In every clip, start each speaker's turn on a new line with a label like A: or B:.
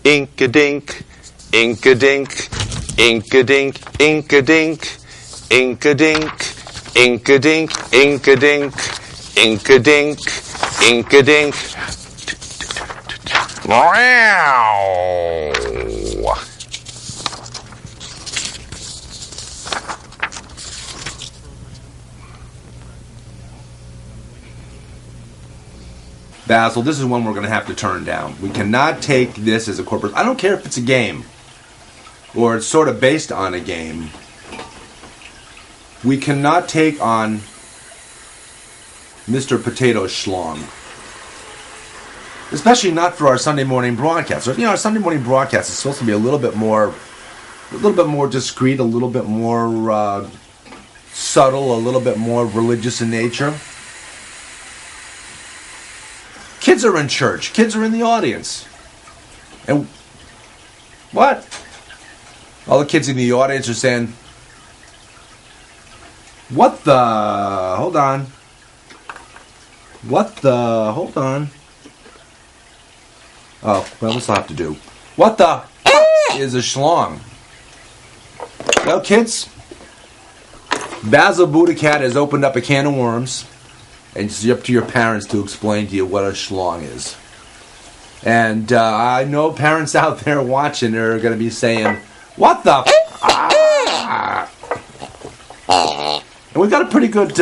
A: Ink-a-dink, ink-a-dink, ink-a-dink, ink-a-dink, ink-a-dink, ink-a-dink, ink-a-dink, ink-a-dink, ink-a-dink. Wow!
B: Basil, this is one we're going to have to turn down. We cannot take this as a corporate... I don't care if it's a game or it's sort of based on a game. We cannot take on Mr. Potato Schlong. Especially not for our Sunday morning broadcast. So, our Sunday morning broadcast is supposed to be a little bit more discreet, a little bit more subtle, a little bit more religious in nature. Kids are in church. Kids are in the audience. And what? All the kids in the audience are saying, what the... Hold on. What the... Hold on. Oh, well, what's I have to do? What the is a schlong? Well, kids, Basil BuddhaCat has opened up a can of worms, and it's up to your parents to explain to you what a schlong is. And I know parents out there watching are going to be saying, what the And we've got a pretty good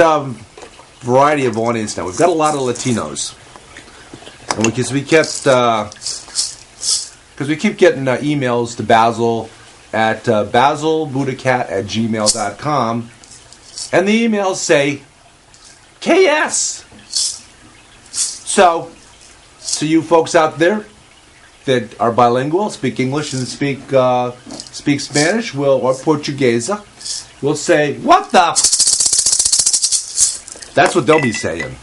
B: variety of audience now. We've got a lot of Latinos. And because we keep getting emails to Basil at basilbuddhacat@gmail.com, and the emails say KS. So you folks out there that are bilingual, speak English and speak Spanish, or Portuguese, will say, what the? That's what they'll be saying.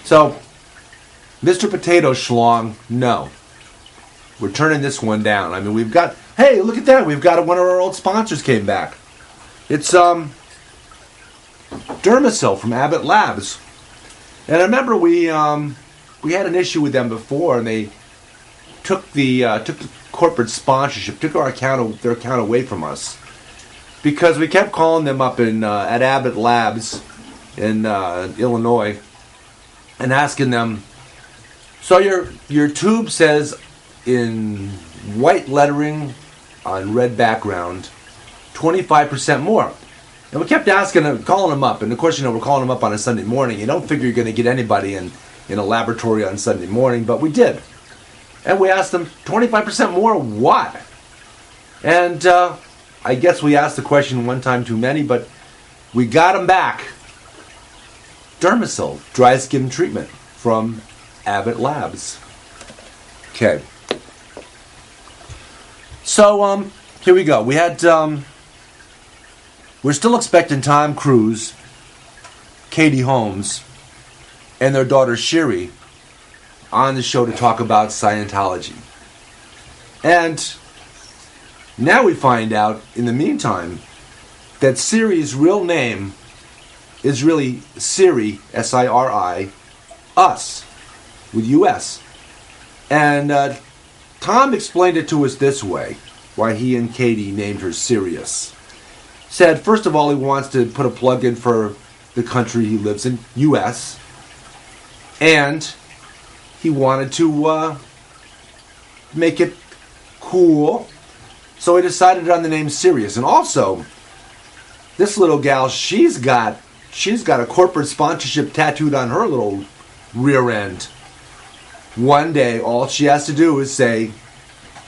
B: So, Mr. Potato Schlong, no. We're turning this one down. I mean, we've got... Hey, look at that. We've got one of our old sponsors came back. It's Dermacell from Abbott Labs. And I remember we had an issue with them before, and they took the corporate sponsorship, took their account away from us, because we kept calling them up at Abbott Labs in Illinois and asking them, so your tube says in white lettering on red background, 25% more. And we kept calling them up. And of course, we're calling them up on a Sunday morning. You don't figure you're going to get anybody in a laboratory on Sunday morning, but we did. And we asked them, 25% more what? And I guess we asked the question one time too many, but we got them back. Dermacell dry skin treatment from Abbott Labs. Okay. So, here we go. We had, we're still expecting Tom Cruise, Katie Holmes, and their daughter Siri on the show to talk about Scientology. And now we find out, in the meantime, that Siri's real name is really Siri, S-I-R-I, us, with U-S. And Tom explained it to us this way, why he and Katie named her Sirius. Said, first of all, he wants to put a plug in for the country he lives in, U.S., and he wanted to make it cool, so he decided on the name Sirius. And also, this little gal, she's got a corporate sponsorship tattooed on her little rear end. One day, all she has to do is say,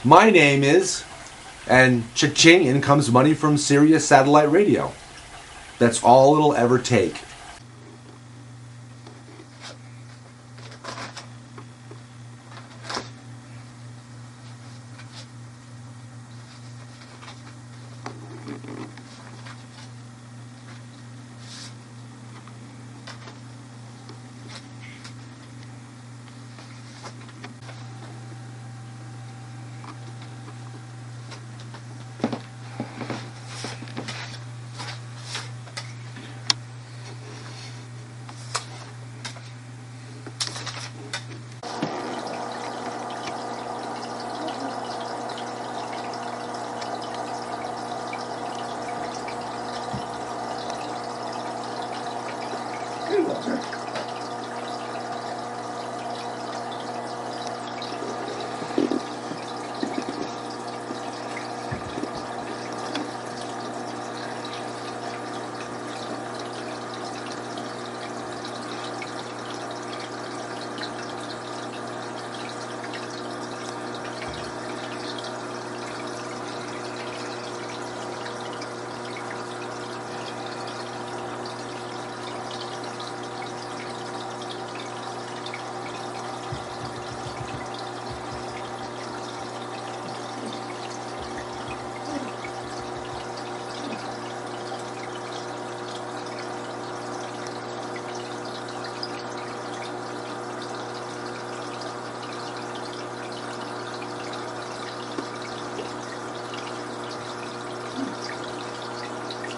B: my name is, and cha-ching, in comes money from Sirius Satellite Radio. That's all it'll ever take.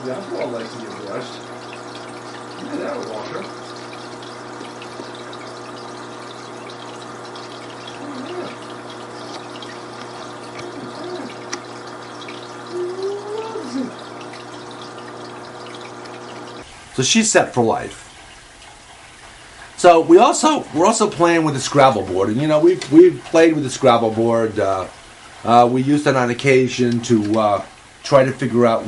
B: That's well like to get brushed. Look at that, Walker. So she's set for life. So we're also playing with the Scrabble board, and you know we've played with the Scrabble board. We used it on occasion to try to figure out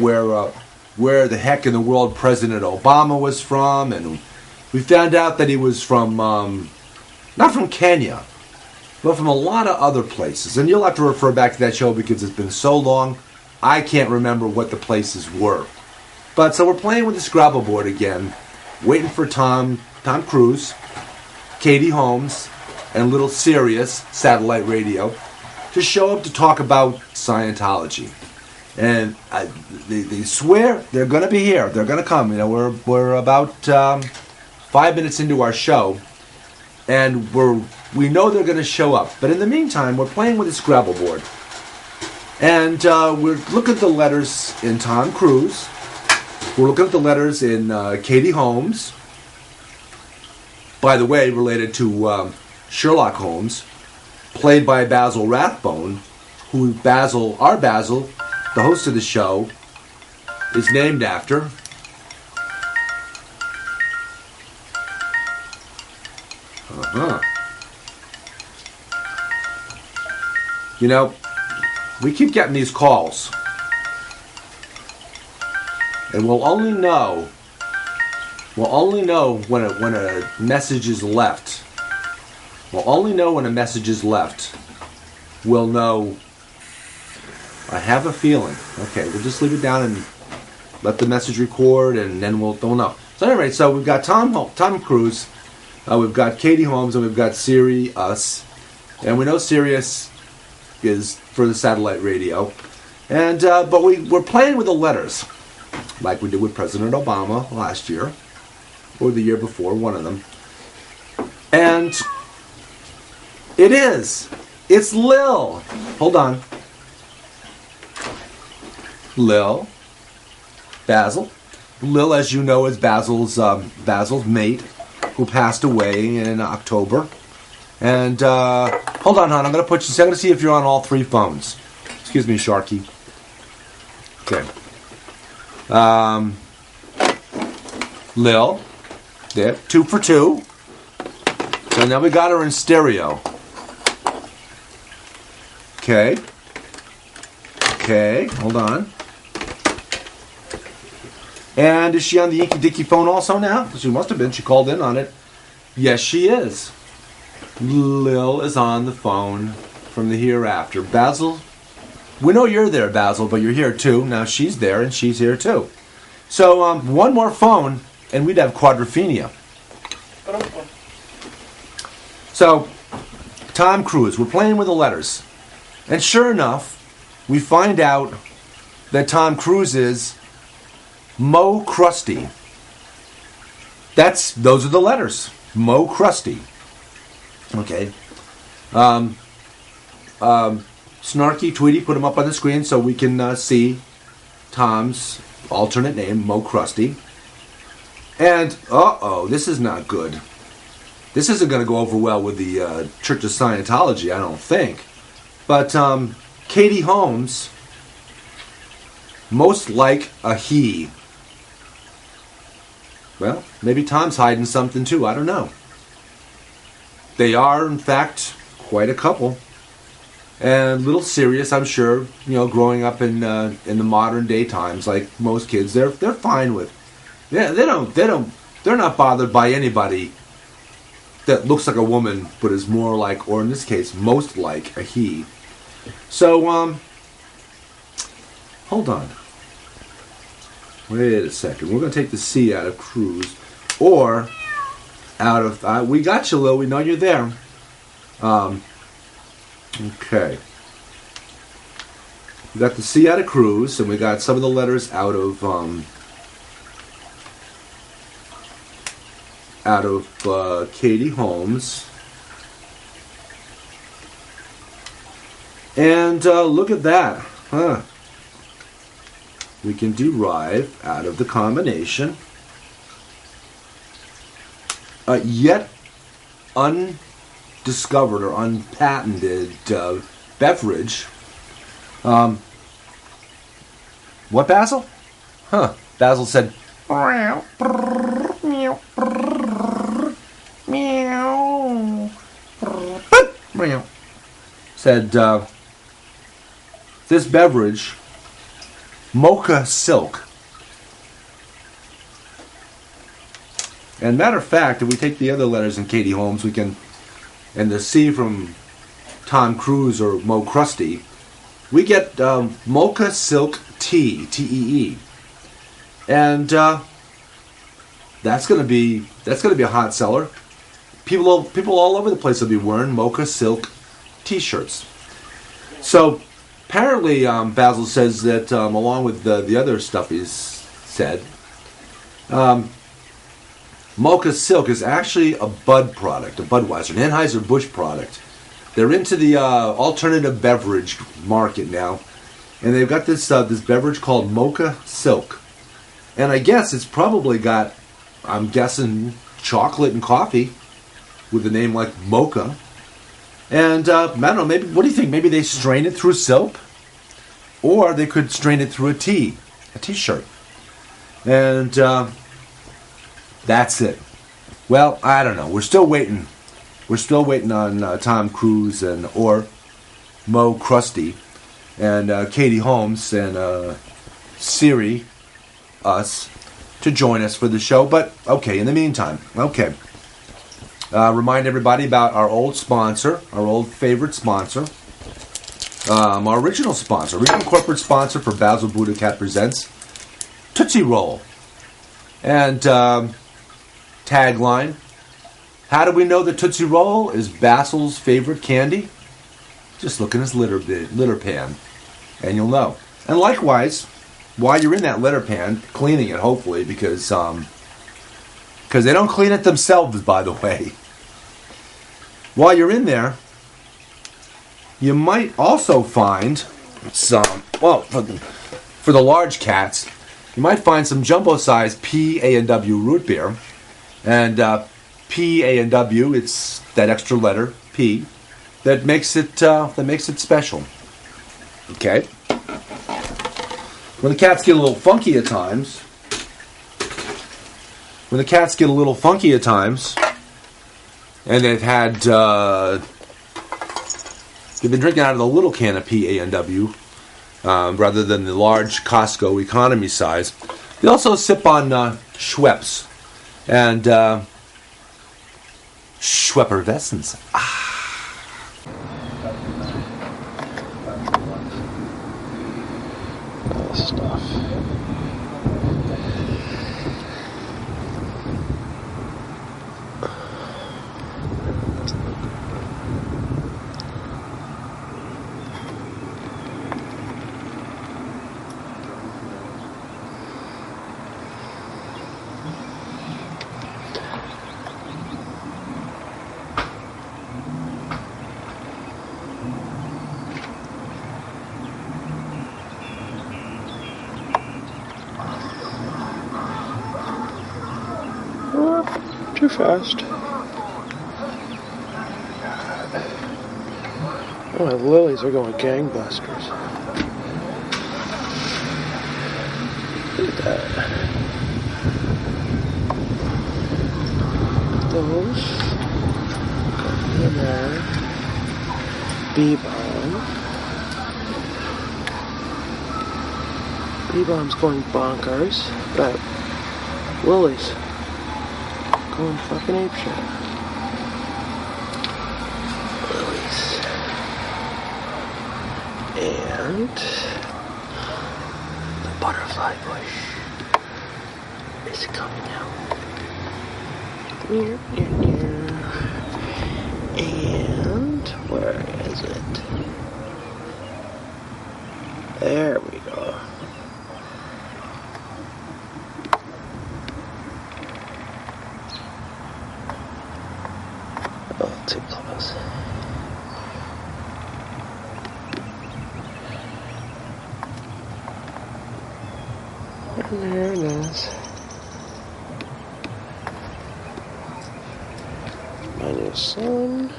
B: where the heck in the world President Obama was from, and we found out that he was from not from Kenya, but from a lot of other places. And you'll have to refer back to that show because it's been so long, I can't remember what the places were. But so we're playing with the Scrabble board again, waiting for Tom Cruise, Katie Holmes, and little Sirius satellite radio to show up to talk about Scientology. And they swear they're going to be here. They're going to come. You know, we're about 5 minutes into our show, and we know they're going to show up. But in the meantime, we're playing with the Scrabble board, and we're looking at the letters in Tom Cruise. We're looking at the letters in Katie Holmes. By the way, related to Sherlock Holmes, played by Basil Rathbone, who our Basil, the host of the show, is named after. You know, we keep getting these calls, and we'll only know when a message is left. We'll only know when a message is left. We'll know. I have a feeling. Okay, we'll just leave it down and let the message record, and then we'll know. So anyway, so we've got Tom Cruise, we've got Katie Holmes, and we've got Siri, us, and we know Sirius is for the satellite radio, and but we're playing with the letters, like we did with President Obama last year, or the year before, one of them, and it's Lil. Hold on. Lil, Basil. Lil, as you know, is Basil's mate, who passed away in October. And hold on, hon. I'm going to see if you're on all three phones. Excuse me, Sharky. Okay. Lil, there, 2 for 2. So now we got her in stereo. Okay. Okay, hold on. And is she on the Inky Dicky phone also now? She must have been. She called in on it. Yes, she is. Lil is on the phone from the hereafter. Basil, we know you're there, Basil, but you're here too. Now she's there and she's here too. So one more phone and we'd have quadrophenia. So, Tom Cruise, we're playing with the letters. And sure enough, we find out that Tom Cruise is Mo Krusty. Those are the letters. Mo Krusty. Okay. Snarky Tweety put him up on the screen so we can see Tom's alternate name, Mo Krusty. And, this is not good. This isn't going to go over well with the Church of Scientology, I don't think. But Katie Holmes, most like a he. well, maybe Tom's hiding something too. I don't know. They are, in fact, quite a couple. And a little serious, I'm sure. You know, growing up in the modern day times, like most kids, they're fine with. Yeah, they're not bothered by anybody that looks like a woman, but is more like, or in this case, most like a he. So, hold on. Wait a second. We're going to take the C out of cruise, or out of. We got you, Lil. We know you're there. Okay. We got the C out of cruise, and we got some of the letters out of Katie Holmes. And look at that, huh? We can derive out of the combination yet undiscovered or unpatented beverage. What, Basil? Huh? Basil said, said this beverage, mocha silk. And matter of fact, if we take the other letters in Katie Holmes, we can, and the C from Tom Cruise or Mo Krusty, we get mocha silk tea, T-E-E. And that's gonna be a hot seller. People all over the place will be wearing mocha silk T-shirts. So apparently, Basil says that along with the other stuff he's said, mocha silk is actually a Bud product, a Budweiser, an Anheuser-Busch product. They're into the alternative beverage market now, and they've got this beverage called mocha silk. And I guess it's probably got, I'm guessing, chocolate and coffee with a name like mocha. And I don't know, maybe, what do you think? Maybe they strain it through soap? Or they could strain it through a t-shirt. And that's it. Well, I don't know. We're still waiting. We're still waiting on Tom Cruise or Mo Krusty and Katie Holmes and Siri, us, to join us for the show. But, okay, in the meantime, okay. Remind everybody about our old sponsor, our old favorite sponsor, our original sponsor, original corporate sponsor for Basil BuddhaCat Presents, Tootsie Roll. And tagline, how do we know that Tootsie Roll is Basil's favorite candy? Just look in his litter pan, and you'll know. And likewise, while you're in that litter pan, cleaning it, hopefully, because they don't clean it themselves, by the way. While you're in there, you might also find some, well, for the large cats, you might find some jumbo-sized P, A, and W root beer. And P, A, and W, it's that extra letter, P, that makes it special. Okay? When the cats get a little funky at times, and they've had, they've been drinking out of the little can of P, A, and W, rather than the large Costco economy size, they also sip on Schweppes and Schweppervescence.
C: Stuff. Too fast. Oh, my lilies are going gangbusters. Look at that. those. Go in there. B-bomb. B-bomb's going bonkers, but Lily's going fucking apeshit. Lily's. And the butterfly bush is coming out. And where is it? There we go. Oh, too close. And there it is. My new son.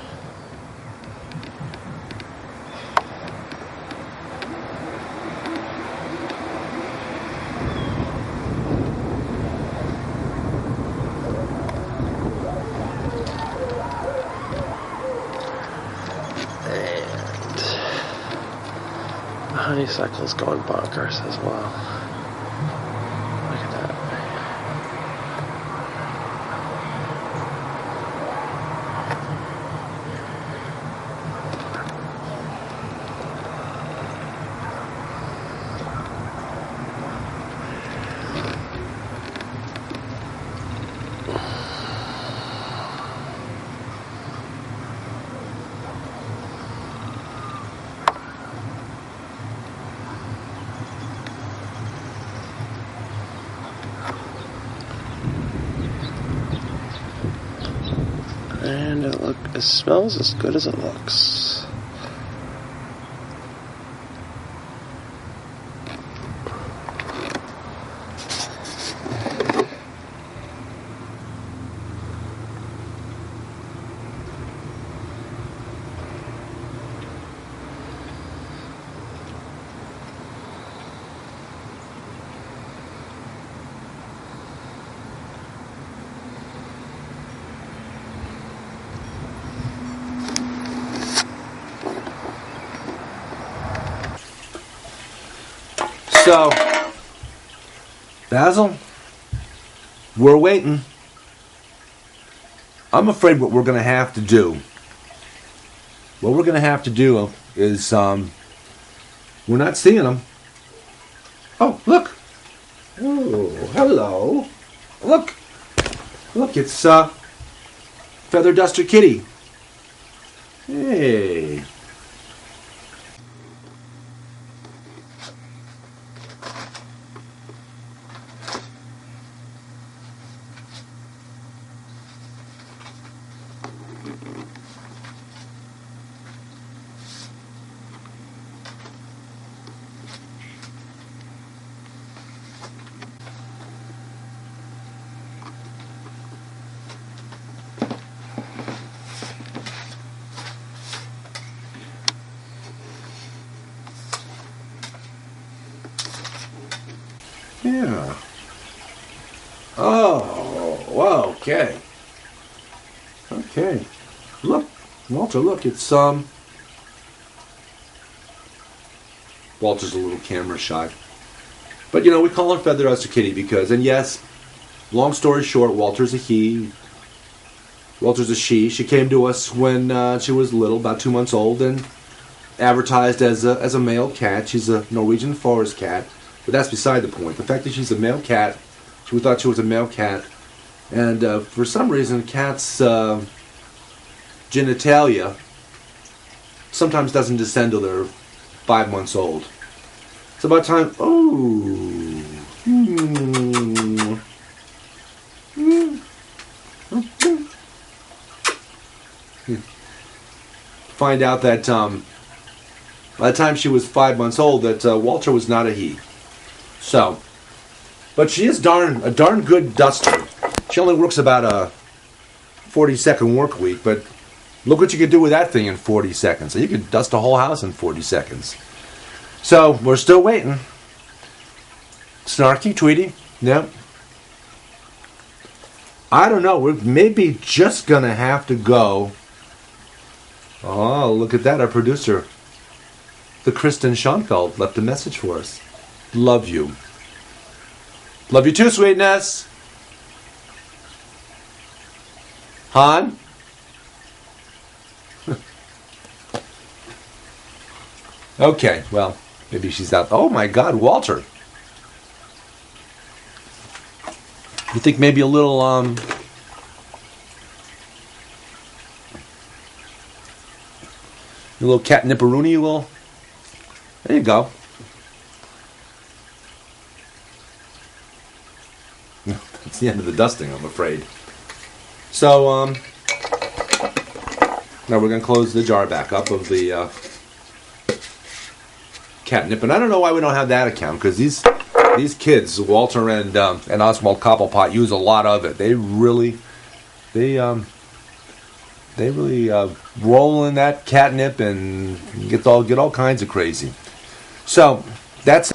C: And the honeysuckle's going bonkers as well. Look at that. And it smells as good as it looks.
B: So, Basil, we're waiting. I'm afraid what we're going to have to do, is, we're not seeing them. Oh, look. Oh, hello. Look. Look, it's, Feather Duster Kitty. Hey. Yeah. Oh, okay. Okay. Look, Walter, look, it's, Walter's a little camera shy. But, we call her Feather Duster Kitty because, and yes, long story short, Walter's a he. Walter's a she. She came to us when she was little, about 2 months old, and advertised as a male cat. She's a Norwegian forest cat. But that's beside the point. The fact that she's a male cat, we thought she was a male cat, and for some reason, cats' genitalia sometimes doesn't descend till they're 5 months old. It's about time. Find out that by the time she was 5 months old, that Walter was not a he. So, but she is a darn good duster. She only works about a 40-second work week, but look what you can do with that thing in 40 seconds. So you can dust a whole house in 40 seconds. So, we're still waiting. Snarky, Tweety? Yep. I don't know. We're maybe just going to have to go. Oh, look at that. Our producer, the Kristen Schoenfeld, left a message for us. Love you. Love you too, sweetness. Han? Okay, well, maybe she's out. Oh my God, Walter. You think maybe a little, catnipperoonie will? There you go. That's the end of the dusting, I'm afraid. So, now we're going to close the jar back up of the catnip. And I don't know why we don't have that account, because these kids, Walter and Oswald Cobblepot, use a lot of it. They really roll in that catnip and get all kinds of crazy. So that's.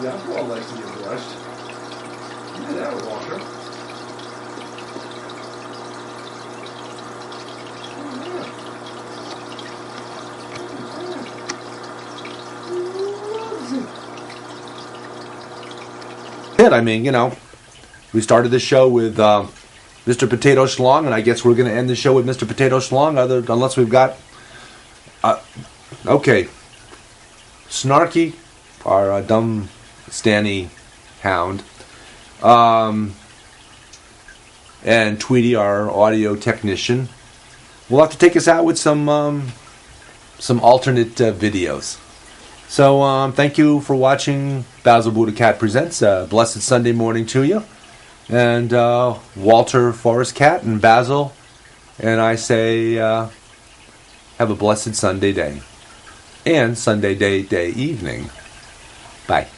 B: Yeah, Paul likes to get brushed. Look at that, Walker. I mean, we started the show with Mr. Potato Schlong, and I guess we're going to end the show with Mr. Potato Schlong, unless we've got... okay. Snarky, our dumb Stanny hound, and Tweety, our audio technician, will have to take us out with some alternate videos. So thank you for watching Basil BuddhaCat Presents. Blessed Sunday morning to you. And Walter Forest Cat and Basil and I say have a blessed Sunday day. And Sunday day evening. Bye.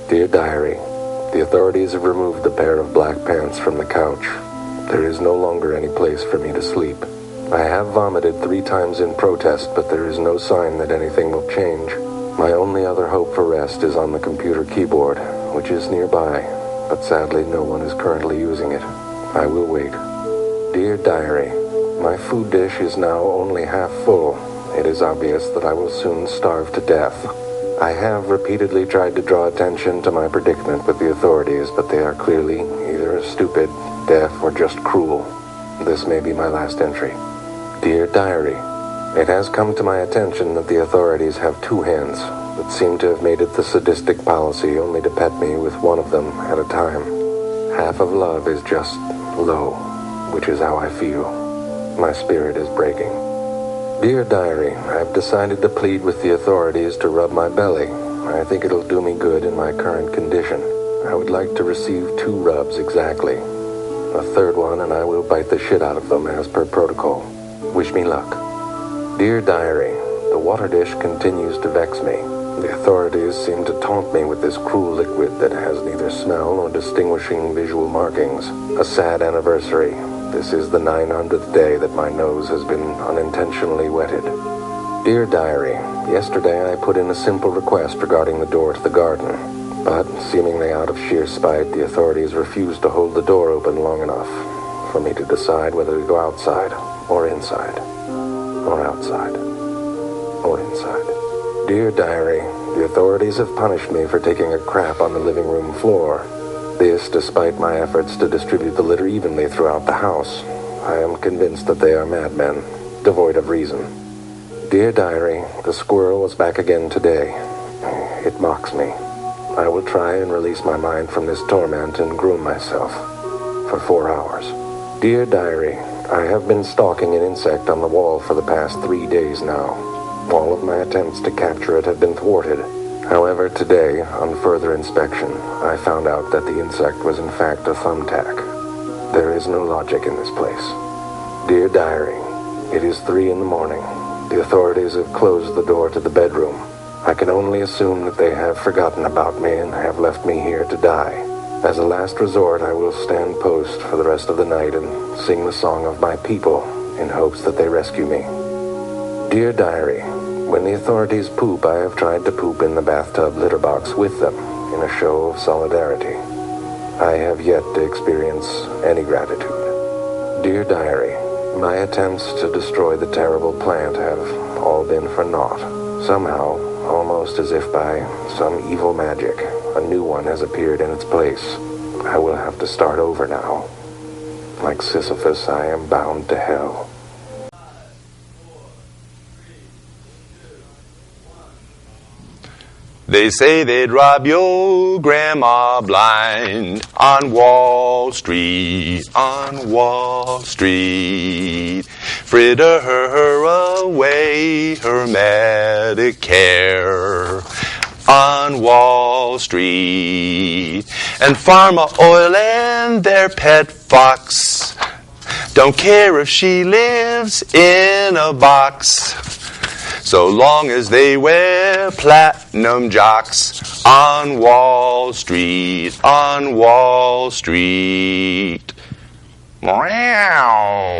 D: Dear Diary, the authorities have removed the pair of black pants from the couch. There is no longer any place for me to sleep. I have vomited 3 times in protest, but there is no sign that anything will change. My only other hope for rest is on the computer keyboard, which is nearby, but sadly no one is currently using it. I will wait. Dear Diary, my food dish is now only half full. It is obvious that I will soon starve to death. I have repeatedly tried to draw attention to my predicament with the authorities, but they are clearly either stupid, deaf, or just cruel. This may be my last entry. Dear Diary, it has come to my attention that the authorities have 2 hands, but seem to have made it the sadistic policy only to pet me with one of them at a time. Half of love is just low, which is how I feel. My spirit is breaking. Dear Diary, I've decided to plead with the authorities to rub my belly. I think it'll do me good in my current condition. I would like to receive 2 rubs exactly. A 3rd one and I will bite the shit out of them as per protocol. Wish me luck. Dear Diary, the water dish continues to vex me. The authorities seem to taunt me with this cruel liquid that has neither smell nor distinguishing visual markings. A sad anniversary. This is the 900th day that my nose has been unintentionally wetted. Dear Diary, yesterday I put in a simple request regarding the door to the garden, but seemingly out of sheer spite, the authorities refused to hold the door open long enough for me to decide whether to go outside or inside, or outside, or inside. Dear Diary, the authorities have punished me for taking a crap on the living room floor. This despite my efforts to distribute the litter evenly throughout the house. I am convinced that they are madmen, devoid of reason. Dear Diary, the squirrel was back again today. It mocks me. I will try and release my mind from this torment and groom myself for 4 hours. Dear Diary, I have been stalking an insect on the wall for the past 3 days now. All of my attempts to capture it have been thwarted. However, today, on further inspection, I found out that the insect was in fact a thumbtack. There is no logic in this place. Dear Diary, it is 3 in the morning. The authorities have closed the door to the bedroom. I can only assume that they have forgotten about me and have left me here to die. As a last resort, I will stand post for the rest of the night and sing the song of my people in hopes that they rescue me. Dear Diary, when the authorities poop, I have tried to poop in the bathtub litter box with them in a show of solidarity. I have yet to experience any gratitude. Dear Diary, my attempts to destroy the terrible plant have all been for naught. Somehow, almost as if by some evil magic, a new one has appeared in its place. I will have to start over now. Like Sisyphus, I am bound to hell.
A: They say they'd rob your grandma blind on Wall Street, on Wall Street. Fritter her away her Medicare on Wall Street. And Pharma Oil and their pet fox don't care if she lives in a box, so long as they wear platinum jocks on Wall Street, on Wall Street. Meow.